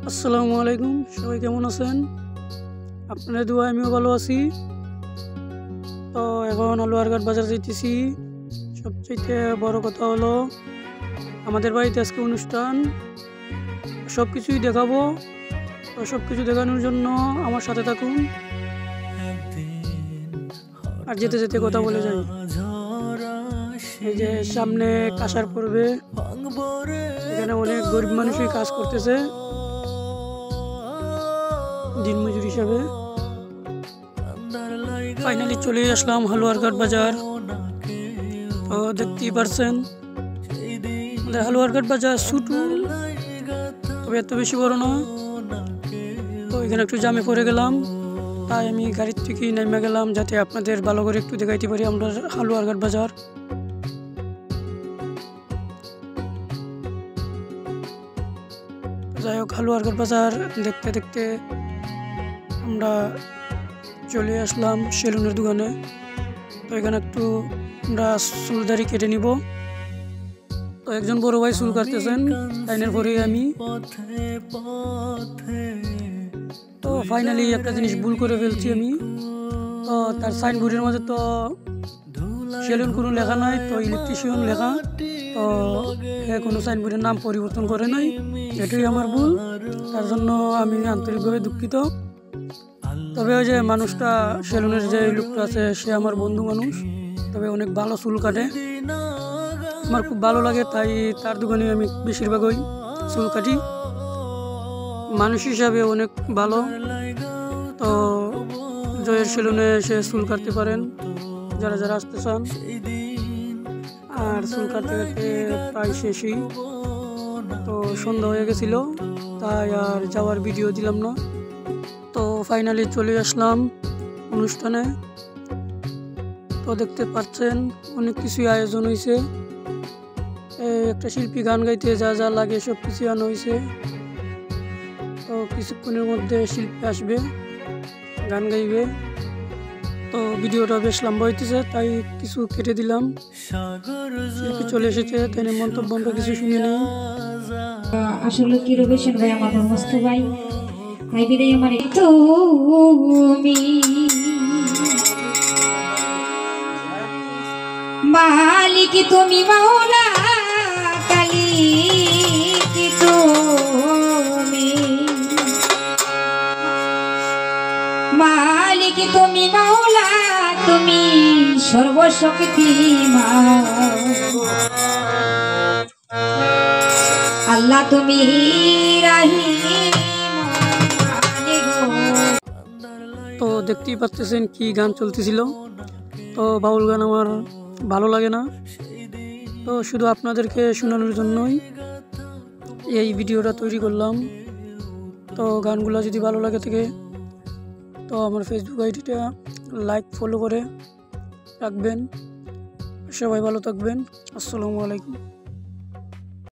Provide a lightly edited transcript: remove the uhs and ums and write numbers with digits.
আসসালামু আলাইকুম, সবাই কেমন আছেন? আপনাদের দোয়া আমিও ভালো আছি। তো এখন আলুয়ারঘাট বাজার যাইতেছি। সবচেয়ে বড় কথা হলো আমাদের বাড়িতে আজকে অনুষ্ঠান, সব কিছুই দেখাবো। তো সব কিছু দেখানোর জন্য আমার সাথে থাকুন। আর যেতে যেতে কথা বলে যাই। এই যে সামনে কাঁসার পড়বে, এখানে অনেক গরিব মানুষই কাজ করতেছে দিনমজুর হিসাবে। ফাইনালি চলে আসলাম হালুয়ারঘাট বাজার। তো দেখতেই পারছেন আমাদের হালুয়ারঘাট বাজার ছোটো, তবে এত বেশি বড় না। তো এখানে একটু জামে পড়ে গেলাম, তাই আমি গাড়ির থেকে নেমে গেলাম যাতে আপনাদের ভালো করে একটু দেখাইতে পারি আমরা হালুয়ারঘাট বাজার। যাই হোক, হালুয়ারঘাট বাজার দেখতে দেখতে আমরা চলে আসলাম সেলুনের দোকানে। তো এখানে একটু আমরা চুলদারি কেটে নিব। তো একজন বড় ভাই চুল কাটতেছেন, লাইনের পরেই আমি। তো ফাইনালি একটা জিনিস ভুল করে ফেলছি আমি। তো তার সাইনবোর্ডের মধ্যে তো সেলুন কোনো লেখা নাই, তো ইলেকট্রিশিয়ান লেখা। তো কোনো সাইনবোর্ডের নাম পরিবর্তন করে নাই, এটাই আমার ভুল। তার জন্য আমি আন্তরিকভাবে দুঃখিত। তবে ওই যে মানুষটা, সেলুনের যে লোকটা আছে, সে আমার বন্ধু মানুষ, তবে অনেক ভালো চুল কাটে, আমার খুব ভালো লাগে। তাই তার দোকানে আমি বেশিরভাগই চুল কাটি। মানুষ হিসাবে অনেক ভালো। তো জয়ের সেলুনে এসে চুল কাটতে পারেন যারা যারা আসতে চান। আর চুল কাটতে কাটতে প্রায় শেষই, তো সন্ধ্যা হয়ে গেছিল, তাই আর যাওয়ার ভিডিও দিলাম না। তো ফাইনালি চলে আসলাম অনুষ্ঠানে। তো দেখতে পাচ্ছেন অনেক কিছুই আয়োজন হয়েছে। একটা শিল্পী গান গাইতে যা যা লাগে সব কিছু আনা হয়েছে। তো কিছুক্ষণের মধ্যে শিল্পী আসবে, গান গাইবে। তো ভিডিওটা বেশ লম্বা হইতেছে, তাই কিছু কেটে দিলাম। শিল্পী চলে এসেছে, তাই মন্তব্য আমরা কিছু শুনে নেই। আসলে কি রবেছেন ভাই, আমার মস্ত ভাই ভাই বিদায় আমার তুমি মালিক, তুমি মাওলা কালী, কি তুমি মালিক, তুমি মাওলা, তুমি সর্বশক্তিমান আল্লাহ, তুমি তো দেখতেই পাচ্ছেন কি গান চলতেছিল। তো বাউল গান আমার ভালো লাগে না, তো শুধু আপনাদেরকে শোনানোর জন্যই এই ভিডিওটা তৈরি করলাম। তো গানগুলো যদি ভালো লাগে থাকে তো আমার ফেসবুক আইডিটা লাইক ফলো করে রাখবেন। সবাই ভালো থাকবেন। আসসালামু আলাইকুম।